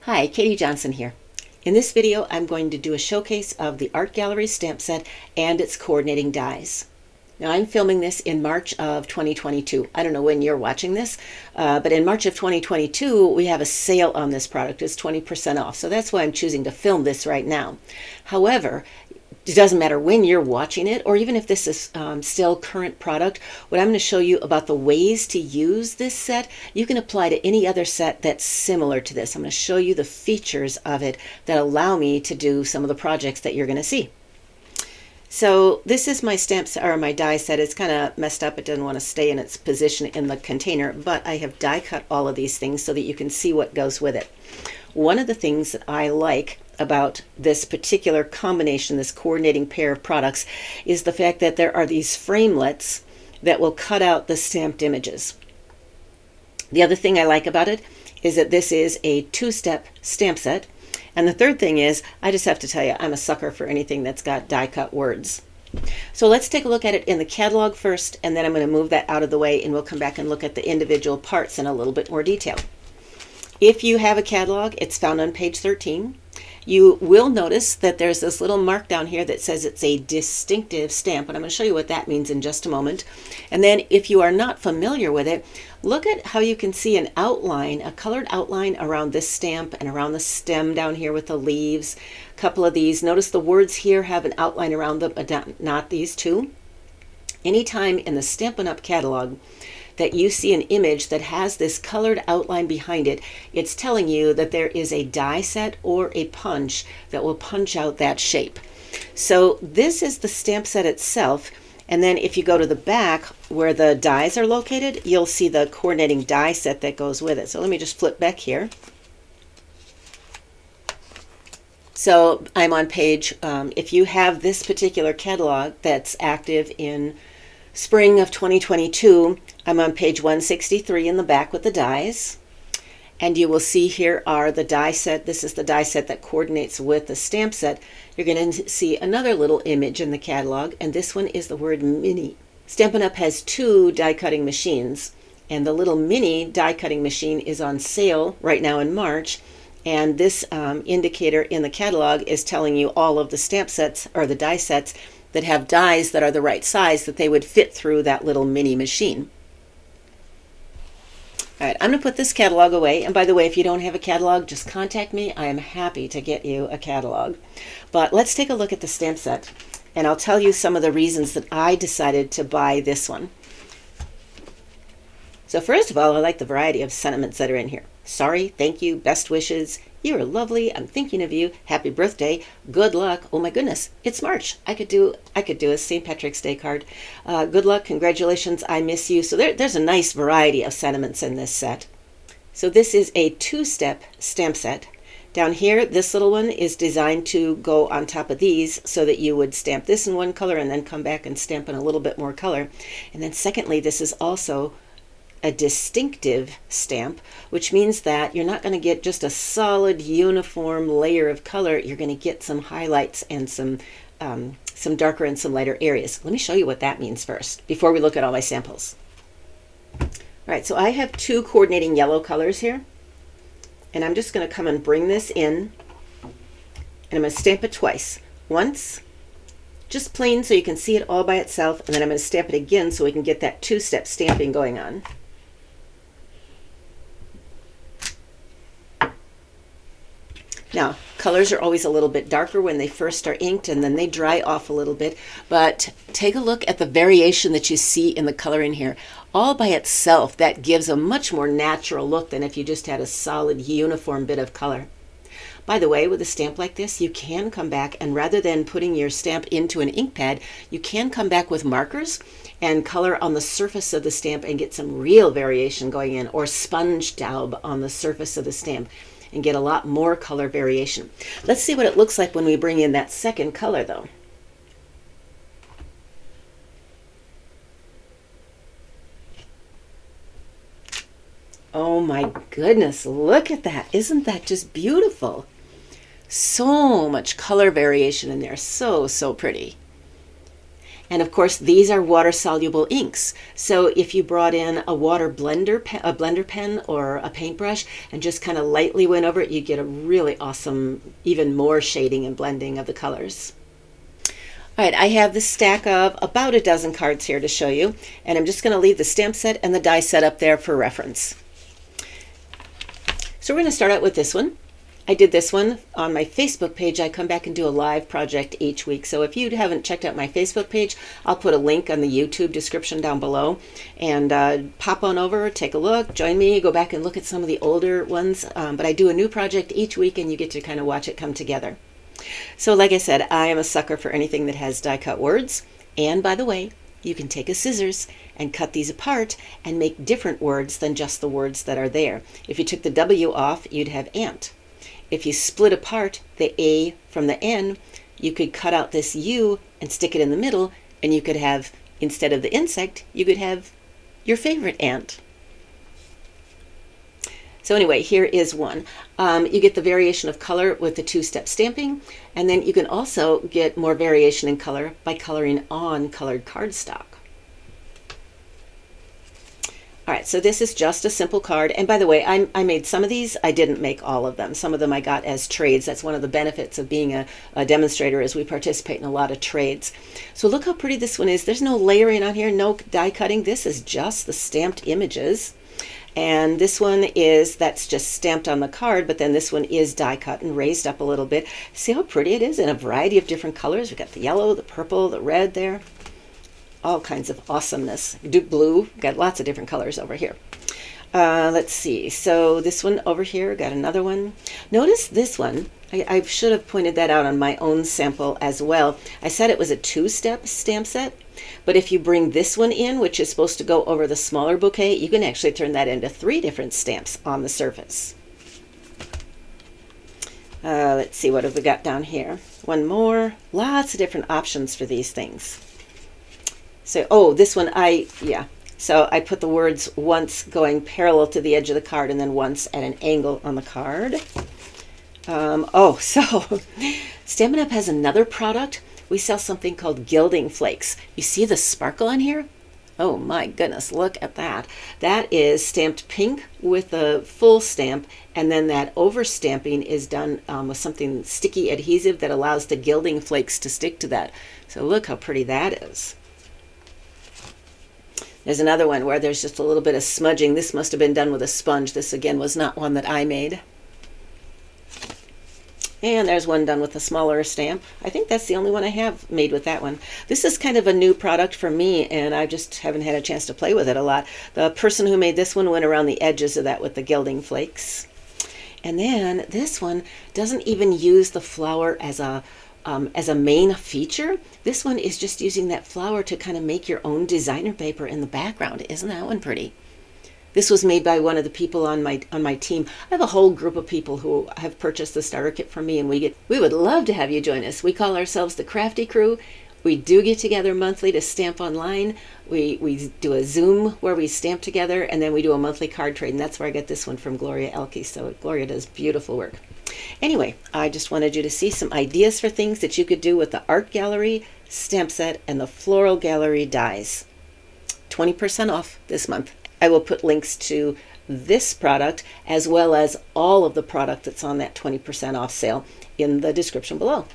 Hi, Katie Johnson here. In this video, I'm going to do a showcase of the Art Gallery stamp set and its coordinating dies. Now, I'm filming this in March of 2022. I don't know when you're watching this, but in March of 2022, we have a sale on this product. It's 20% off, so that's why I'm choosing to film this right now. However, it doesn't matter when you're watching it, or even if this is still current product. What I'm going to show you about the ways to use this set, you can apply to any other set that's similar to this. I'm going to show you the features of it that allow me to do some of the projects that you're going to see. So this is my stamp set, or my die set. It's kind of messed up. It doesn't want to stay in its position in the container, but I have die cut all of these things so that you can see what goes with it. One of the things that I like about this particular combination, this coordinating pair of products, is the fact that there are these framelets that will cut out the stamped images. The other thing I like about it is that this is a two-step stamp set. And the third thing is, I just have to tell you, I'm a sucker for anything that's got die-cut words. So let's take a look at it in the catalog first, and then I'm going to move that out of the way, and we'll come back and look at the individual parts in a little bit more detail. If you have a catalog, it's found on page 13. You will notice that there's this little mark down here that says it's a distINKtive stamp, and I'm going to show you what that means in just a moment. And then if you are not familiar with it, look at how you can see an outline, a colored outline around this stamp and around the stem down here with the leaves. A couple of these. Notice the words here have an outline around them, but not these two. Anytime in the Stampin' Up! Catalog that you see an image that has this colored outline behind it, it's telling you that there is a die set or a punch that will punch out that shape. So this is the stamp set itself, and then if you go to the back where the dies are located, you'll see the coordinating die set that goes with it. So let me just flip back here. So I'm on page, if you have this particular catalog that's active in spring of 2022, I'm on page 163 in the back with the dies, and you will see here are the die set. This is the die set that coordinates with the stamp set. You're going to see another little image in the catalog, and this one is the word mini. Stampin' Up! Has two die cutting machines, and the little mini die cutting machine is on sale right now in March, and this indicator in the catalog is telling you all of the stamp sets, or the die sets, that have dies that are the right size that they would fit through that little mini machine. All right, I'm going to put this catalog away. And by the way, if you don't have a catalog, just contact me. I am happy to get you a catalog. But let's take a look at the stamp set, and I'll tell you some of the reasons that I decided to buy this one. So first of all, I like the variety of sentiments that are in here. Sorry, thank you, best wishes, you are lovely, I'm thinking of you, happy birthday, good luck. Oh my goodness, it's March. I could do a St. Patrick's Day card. Good luck, congratulations, I miss you. So there's a nice variety of sentiments in this set. So this is a two-step stamp set. Down here, this little one is designed to go on top of these so that you would stamp this in one color and then come back and stamp in a little bit more color. And then secondly, this is also a distINKtive stamp, which means that you're not going to get just a solid uniform layer of color. You're going to get some highlights and some darker and some lighter areas. Let me show you what that means first before we look at all my samples. All right, so I have two coordinating yellow colors here, and I'm just going to come and bring this in, and I'm going to stamp it twice. Once just plain so you can see it all by itself, and then I'm going to stamp it again so we can get that two-step stamping going on. Now, colors are always a little bit darker when they first are inked, and then they dry off a little bit, but take a look at the variation that you see in the color in here. All by itself, that gives a much more natural look than if you just had a solid uniform bit of color. By the way, with a stamp like this, you can come back, and rather than putting your stamp into an ink pad, you can come back with markers and color on the surface of the stamp and get some real variation going in, or sponge daub on the surface of the stamp and get a lot more color variation. Let's see what it looks like when we bring in that second color though. Oh my goodness, look at that. Isn't that just beautiful? So much color variation in there, so pretty. And of course, these are water-soluble inks. So if you brought in a water blender, a blender pen or a paintbrush and just kind of lightly went over it, you get a really awesome, even more shading and blending of the colors. All right, I have this stack of about a dozen cards here to show you, and I'm just going to leave the stamp set and the die set up there for reference. So we're going to start out with this one. I did this one on my Facebook page. I come back and do a live project each week. So if you haven't checked out my Facebook page, I'll put a link on the YouTube description down below. And pop on over, take a look, join me, go back and look at some of the older ones. But I do a new project each week and you get to kind of watch it come together. So like I said, I am a sucker for anything that has die cut words. And by the way, you can take a scissors and cut these apart and make different words than just the words that are there. If you took the W off, you'd have ant. If you split apart the A from the N, you could cut out this U and stick it in the middle, and you could have, instead of the insect, you could have your favorite ant. So anyway, here is one. You get the variation of color with the two-step stamping, and then you can also get more variation in color by coloring on colored cardstock. All right, so this is just a simple card. And by the way, I made some of these. I didn't make all of them. Some of them I got as trades. That's one of the benefits of being a demonstrator, is we participate in a lot of trades. So look how pretty this one is. There's no layering on here, no die cutting. This is just the stamped images. And this one that's just stamped on the card, but then this one is die cut and raised up a little bit. See how pretty it is in a variety of different colors. We've got the yellow, the purple, the red there. All kinds of awesomeness. Blue, got lots of different colors over here. Let's see, so this one over here, got another one. Notice this one, I should have pointed that out on my own sample as well. I said it was a two-step stamp set, but if you bring this one in, which is supposed to go over the smaller bouquet, you can actually turn that into 3 different stamps on the surface. Let's see, what have we got down here? One more. Lots of different options for these things. So, oh, this one, so I put the words once going parallel to the edge of the card and then once at an angle on the card. So Stampin' Up! Has another product. We sell something called gilding flakes. You see the sparkle on here? Oh my goodness, look at that. That is stamped pink with a full stamp, and then that over stamping is done with something sticky adhesive that allows the gilding flakes to stick to that. So look how pretty that is. There's another one where there's just a little bit of smudging. This must have been done with a sponge. This again was not one that I made. And there's one done with a smaller stamp. I think that's the only one I have made with that one. This is kind of a new product for me, and I just haven't had a chance to play with it a lot. The person who made this one went around the edges of that with the gilding flakes. And then this one doesn't even use the flower as a main feature. This one is just using that flower to kind of make your own designer paper in the background. Isn't that one pretty? This was made by one of the people on my team. I have a whole group of people who have purchased the starter kit from me, and we would love to have you join us. We call ourselves the Crafty Crew. We do get together monthly to stamp online. We do a Zoom where we stamp together, and then we do a monthly card trade, and that's where I get this one from Gloria Elke. So Gloria does beautiful work. Anyway, I just wanted you to see some ideas for things that you could do with the Art Gallery stamp set and the Floral Gallery dies. 20% off this month. I will put links to this product as well as all of the product that's on that 20% off sale in the description below.